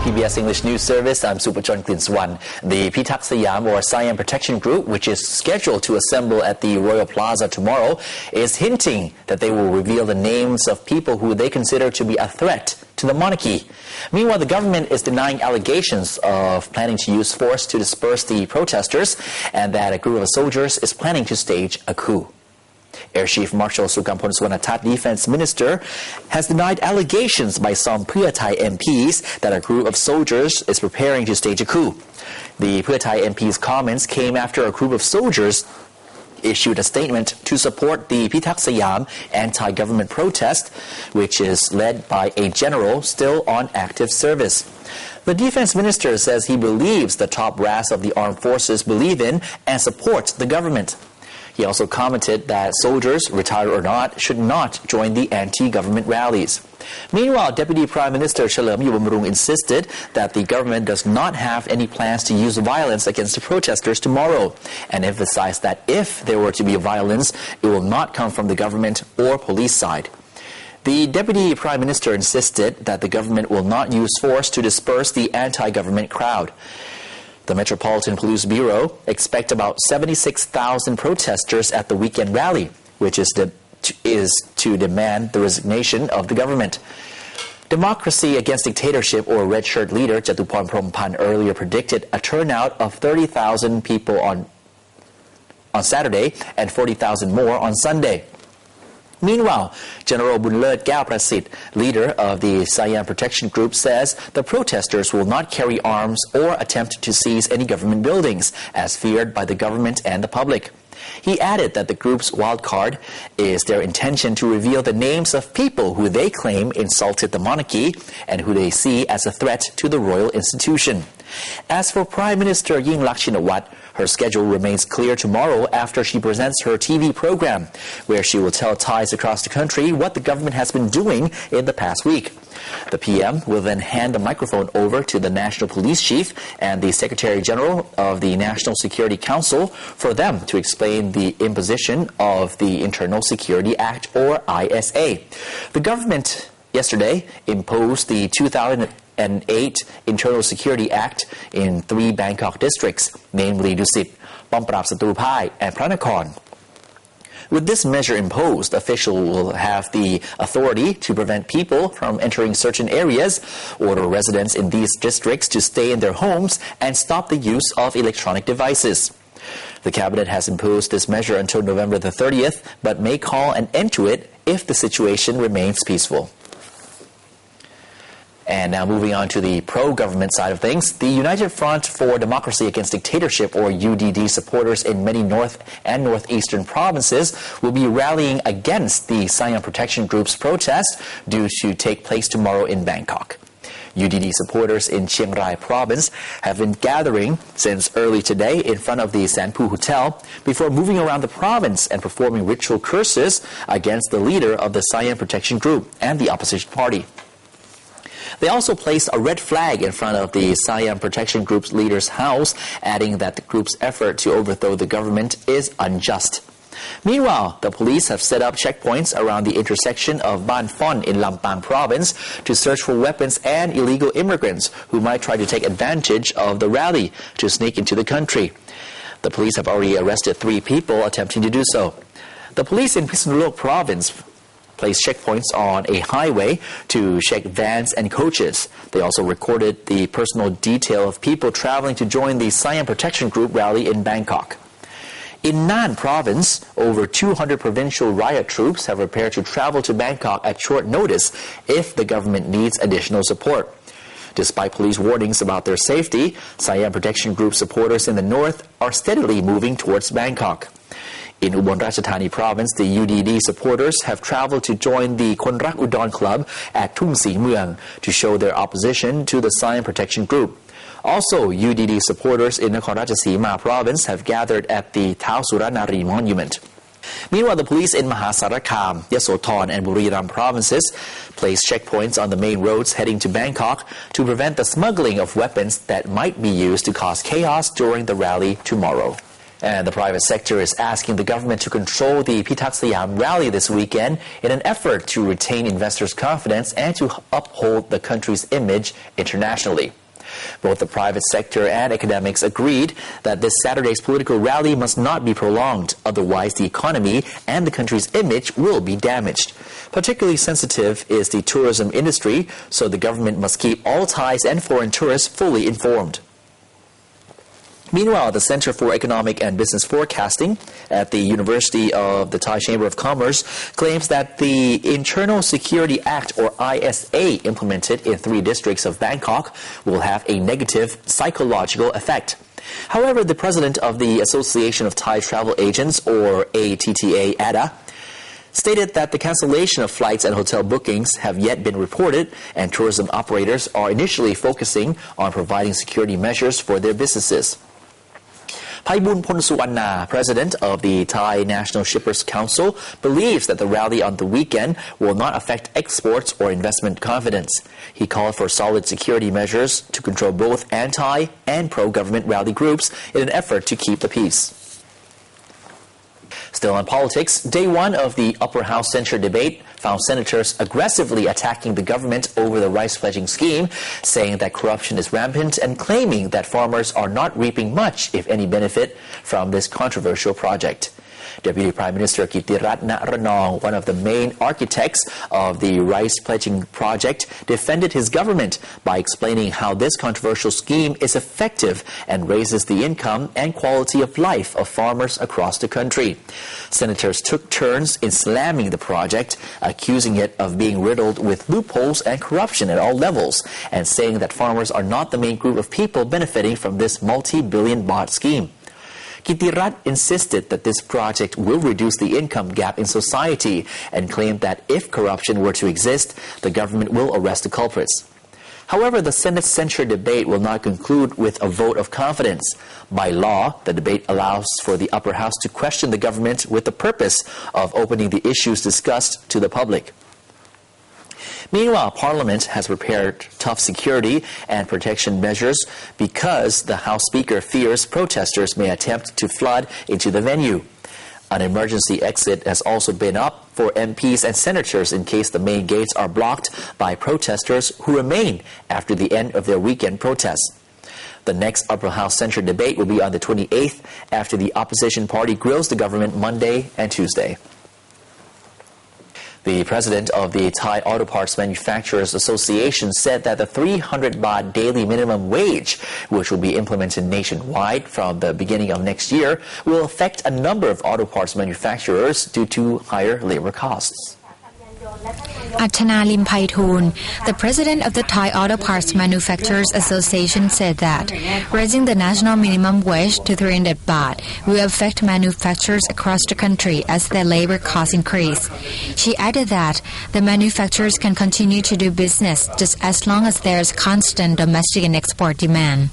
ThaiPBS English News Service. I'm Supachon Klinswan. The Pitak Siam or Siam Protection Group, which is scheduled to assemble at the Royal Plaza tomorrow, is hinting that they will reveal the names of people who they consider to be a threat to the monarchy. Meanwhile, the government is denying allegations of planning to use force to disperse the protesters and that a group of soldiers is planning to stage a coup. Air Chief Marshal Sukampol Swarnatat, Defense Minister, has denied allegations by some Pheu Thai MPs that a group of soldiers is preparing to stage a coup. The Pheu Thai MP's comments came after a group of soldiers issued a statement to support the Pitak Siam anti-government protest, which is led by a general still on active service. The defense minister says he believes the top brass of the armed forces believe in and support the government. He also commented that soldiers, retired or not, should not join the anti-government rallies. Meanwhile, Deputy Prime Minister Chalerm Yubamrung insisted that the government does not have any plans to use violence against the protesters tomorrow, and emphasized that if there were to be violence, it will not come from the government or police side. The Deputy Prime Minister insisted that the government will not use force to disperse the anti-government crowd. The Metropolitan Police Bureau expects about 76,000 protesters at the weekend rally, which is to demand the resignation of the government. Democracy Against Dictatorship or Red Shirt leader Jatuporn Prompan earlier predicted a turnout of 30,000 people on Saturday and 40,000 more on Sunday. Meanwhile, General Bunlert Gao-Prasit, leader of the Siam Protection Group, says the protesters will not carry arms or attempt to seize any government buildings, as feared by the government and the public. He added that the group's wild card is their intention to reveal the names of people who they claim insulted the monarchy and who they see as a threat to the royal institution. As for Prime Minister Yingluck Shinawatra, her schedule remains clear tomorrow after she presents her TV program, where she will tell Thais across the country what the government has been doing in the past week. The PM will then hand the microphone over to the National Police Chief and the Secretary General of the National Security Council for them to explain the imposition of the Internal Security Act or ISA. The government yesterday imposed the 2008 Internal Security Act in 3 Bangkok districts, namely Dusit, Pamprap Satrupai, and Pranakorn. With this measure imposed, officials will have the authority to prevent people from entering certain areas, order residents in these districts to stay in their homes, and stop the use of electronic devices. The cabinet has imposed this measure until November the 30th, but may call an end to it if the situation remains peaceful. And now moving on to the pro-government side of things, the United Front for Democracy Against Dictatorship or UDD supporters in many north and northeastern provinces will be rallying against the Siam Protection Group's protest due to take place tomorrow in Bangkok. UDD supporters in Chiang Rai province have been gathering since early today in front of the Sanpu Hotel before moving around the province and performing ritual curses against the leader of the Siam Protection Group and the opposition party. They also placed a red flag in front of the Siam Protection Group's leader's house, adding that the group's effort to overthrow the government is unjust. Meanwhile, the police have set up checkpoints around the intersection of Ban Phon in Lampang province to search for weapons and illegal immigrants who might try to take advantage of the rally to sneak into the country. The police have already arrested 3 people attempting to do so. The police in Phitsanulok province placed checkpoints on a highway to check vans and coaches. They also recorded the personal detail of people traveling to join the Siam Protection Group rally in Bangkok. In Nan province, over 200 provincial riot troops have prepared to travel to Bangkok at short notice if the government needs additional support. Despite police warnings about their safety, Siam Protection Group supporters in the north are steadily moving towards Bangkok. In Ubon Ratchathani province, the UDD supporters have traveled to join the Konrak Udon Club at Thum Si Mueang to show their opposition to the Siam Protection Group. Also, UDD supporters in Nakhon Ratchasima province have gathered at the Thao Suranari monument. Meanwhile, the police in Mahasarakam, Yasothon, and Buriram provinces placed checkpoints on the main roads heading to Bangkok to prevent the smuggling of weapons that might be used to cause chaos during the rally tomorrow. And the private sector is asking the government to control the Pitak Siam rally this weekend in an effort to retain investors' confidence and to uphold the country's image internationally. Both the private sector and academics agreed that this Saturday's political rally must not be prolonged, otherwise the economy and the country's image will be damaged. Particularly sensitive is the tourism industry, so the government must keep all Thais and foreign tourists fully informed. Meanwhile, the Center for Economic and Business Forecasting at the University of the Thai Chamber of Commerce claims that the Internal Security Act, or ISA, implemented in 3 districts of Bangkok will have a negative psychological effect. However, the president of the Association of Thai Travel Agents, or ATTA, ADA, stated that the cancellation of flights and hotel bookings have yet been reported, and tourism operators are initially focusing on providing security measures for their businesses. Paibun Ponsuanna, president of the Thai National Shippers Council, believes that the rally on the weekend will not affect exports or investment confidence. He called for solid security measures to control both anti- and pro-government rally groups in an effort to keep the peace. Still on politics, day 1 of the Upper House censure debate found senators aggressively attacking the government over the rice pledging scheme, saying that corruption is rampant and claiming that farmers are not reaping much, if any, benefit from this controversial project. Deputy Prime Minister Kittirat Naranong, one of the main architects of the rice pledging project, defended his government by explaining how this controversial scheme is effective and raises the income and quality of life of farmers across the country. Senators took turns in slamming the project, accusing it of being riddled with loopholes and corruption at all levels, and saying that farmers are not the main group of people benefiting from this multi-billion baht scheme. Kittirat insisted that this project will reduce the income gap in society and claimed that if corruption were to exist, the government will arrest the culprits. However, the Senate's censure debate will not conclude with a vote of confidence. By law, the debate allows for the upper house to question the government with the purpose of opening the issues discussed to the public. Meanwhile, Parliament has prepared tough security and protection measures because the House Speaker fears protesters may attempt to flood into the venue. An emergency exit has also been up for MPs and senators in case the main gates are blocked by protesters who remain after the end of their weekend protests. The next Upper House censure debate will be on the 28th after the opposition party grills the government Monday and Tuesday. The president of the Thai Auto Parts Manufacturers Association said that the 300 baht daily minimum wage, which will be implemented nationwide from the beginning of next year, will affect a number of auto parts manufacturers due to higher labor costs. Achana Limpaithoon, the president of the Thai Auto Parts Manufacturers Association, said that raising the national minimum wage to 300 baht will affect manufacturers across the country as their labor costs increase. She added that the manufacturers can continue to do business just as long as there is constant domestic and export demand.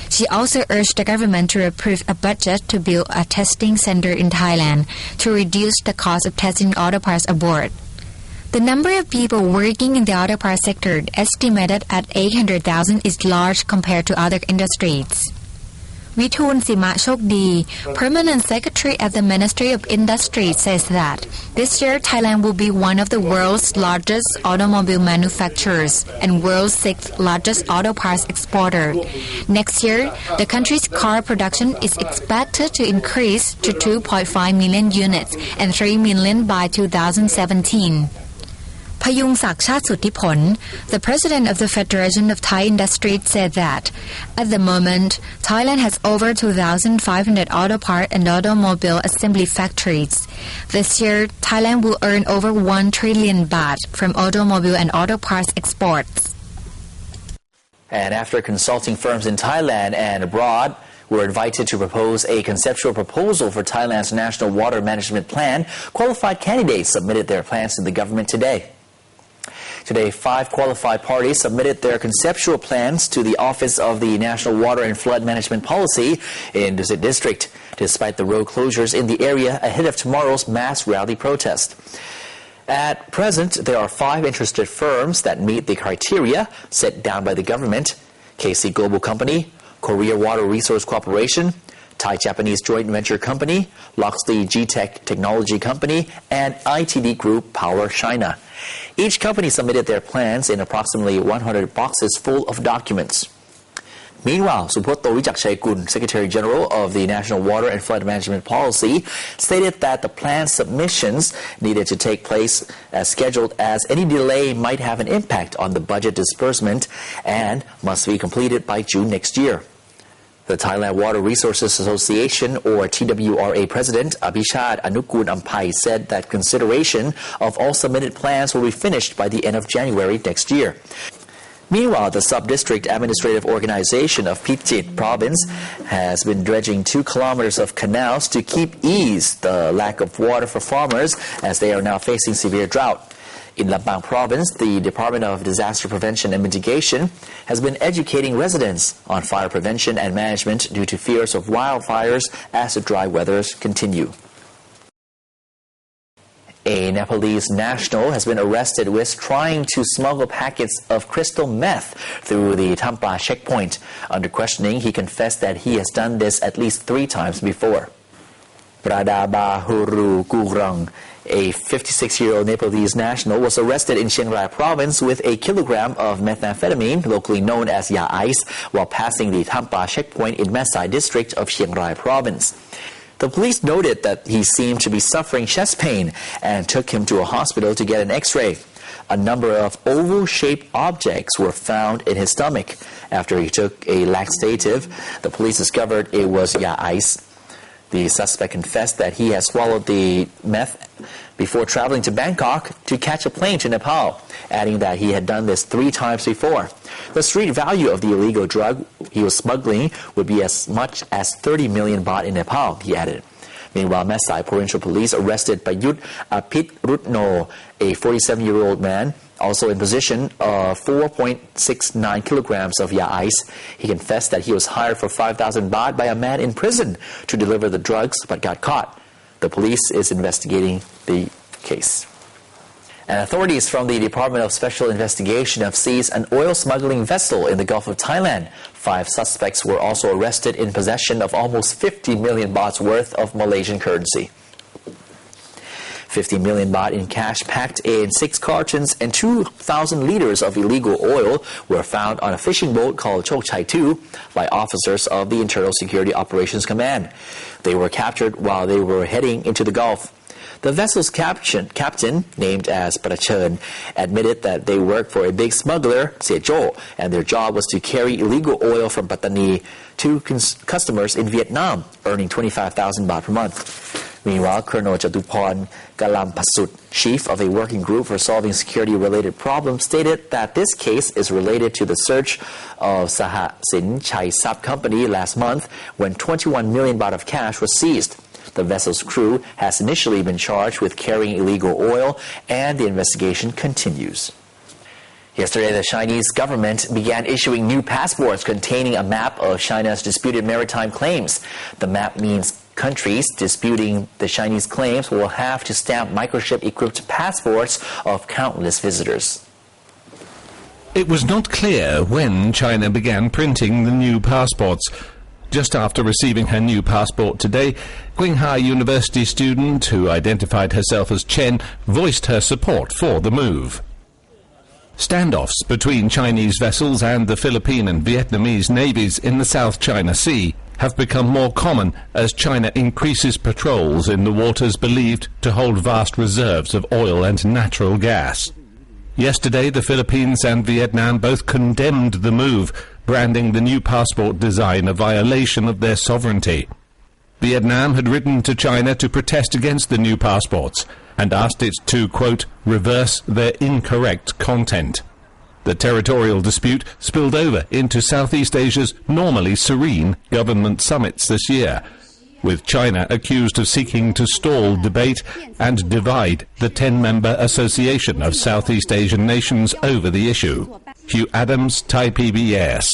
She also urged the government to approve a budget to build a testing center in Thailand to reduce the cost of testing auto parts abroad. The number of people working in the auto parts sector, estimated at 800,000, is large compared to other industries. Vithun Sima Chokdi, Permanent Secretary at the Ministry of Industry, says that this year Thailand will be one of the world's largest automobile manufacturers and world's 6th largest auto parts exporter. Next year, the country's car production is expected to increase to 2.5 million units and 3 million by 2017. Payung Sakshat Sutipon, the president of the Federation of Thai Industry, said that at the moment, Thailand has over 2,500 auto part and automobile assembly factories. This year, Thailand will earn over 1 trillion baht from automobile and auto parts exports. And after consulting firms in Thailand and abroad, were invited to propose a conceptual proposal for Thailand's National Water Management Plan, qualified candidates submitted their plans to the government today. Today, 5 qualified parties submitted their conceptual plans to the Office of the National Water and Flood Management Policy in Dusit District, despite the road closures in the area ahead of tomorrow's mass rally protest. At present, there are 5 interested firms that meet the criteria set down by the government: KC Global Company, Korea Water Resource Corporation, Thai-Japanese Joint Venture Company, Locksley G-Tech Technology Company, and ITD Group Power China. Each company submitted their plans in approximately 100 boxes full of documents. Meanwhile, Supotto Wijakchaikun, Secretary General of the National Water and Flood Management Policy, stated that the plan submissions needed to take place as scheduled, as any delay might have an impact on the budget disbursement and must be completed by June next year. The Thailand Water Resources Association, or TWRA President Abhishad Anukun Ampai, said that consideration of all submitted plans will be finished by the end of January next year. Meanwhile, the Sub-District Administrative Organization of Phichit Province has been dredging 2 kilometers of canals to ease the lack of water for farmers as they are now facing severe drought. In Lambang Province, the Department of Disaster Prevention and Mitigation has been educating residents on fire prevention and management due to fears of wildfires as the dry weathers continue. A Nepalese national has been arrested with trying to smuggle packets of crystal meth through the Thampa checkpoint. Under questioning, he confessed that he has done this at least 3 times before. Pradabahuru Gurang, a 56-year-old Nepalese national, was arrested in Chiang Rai province with a kilogram of methamphetamine, locally known as Ya Ice, while passing the Thampa checkpoint in Mesai district of Chiang Rai province. The police noted that he seemed to be suffering chest pain and took him to a hospital to get an x-ray. A number of oval-shaped objects were found in his stomach. After he took a laxative, the police discovered it was Ya Ice. The suspect confessed that he had swallowed the meth before traveling to Bangkok to catch a plane to Nepal, adding that he had done this 3 times before. The street value of the illegal drug he was smuggling would be as much as 30 million baht in Nepal, he added. Meanwhile, Mesai Provincial Police arrested Payut Apit Rutno, a 47-year-old man, also in possession of 4.69 kilograms of Ya Ice. He confessed that he was hired for 5,000 baht by a man in prison to deliver the drugs but got caught. The police is investigating the case. And authorities from the Department of Special Investigation have seized an oil smuggling vessel in the Gulf of Thailand. 5 suspects were also arrested in possession of almost 50 million bahts worth of Malaysian currency. 50 million baht in cash packed in 6 cartons and 2,000 liters of illegal oil were found on a fishing boat called Chok Chai 2 by officers of the Internal Security Operations Command. They were captured while they were heading into the Gulf. The vessel's captain, named as Prachern, admitted that they worked for a big smuggler, Sejo, and their job was to carry illegal oil from Pattani to customers in Vietnam, earning 25,000 baht per month. Meanwhile, Colonel Jatuporn Kalampasut, chief of a working group for solving security-related problems, stated that this case is related to the search of Saha Sin Chai Sap Company last month when 21 million baht of cash was seized. The vessel's crew has initially been charged with carrying illegal oil, and the investigation continues. Yesterday, the Chinese government began issuing new passports containing a map of China's disputed maritime claims. The map means countries disputing the Chinese claims will have to stamp microchip-equipped passports of countless visitors. It was not clear when China began printing the new passports. Just after receiving her new passport today, Qinghai University student who identified herself as Chen voiced her support for the move. Standoffs between Chinese vessels and the Philippine and Vietnamese navies in the South China Sea have become more common as China increases patrols in the waters believed to hold vast reserves of oil and natural gas. Yesterday, the Philippines and Vietnam both condemned the move, branding the new passport design a violation of their sovereignty. Vietnam had written to China to protest against the new passports and asked it to, quote, reverse their incorrect content. The territorial dispute spilled over into Southeast Asia's normally serene government summits this year, with China accused of seeking to stall debate and divide the 10-member Association of Southeast Asian Nations over the issue. Hugh Adams, ThaiPBS.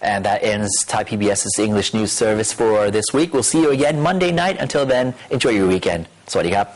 And that ends ThaiPBS's English news service for this week. We'll see you again Monday night. Until then, enjoy your weekend. สวัสดีครับ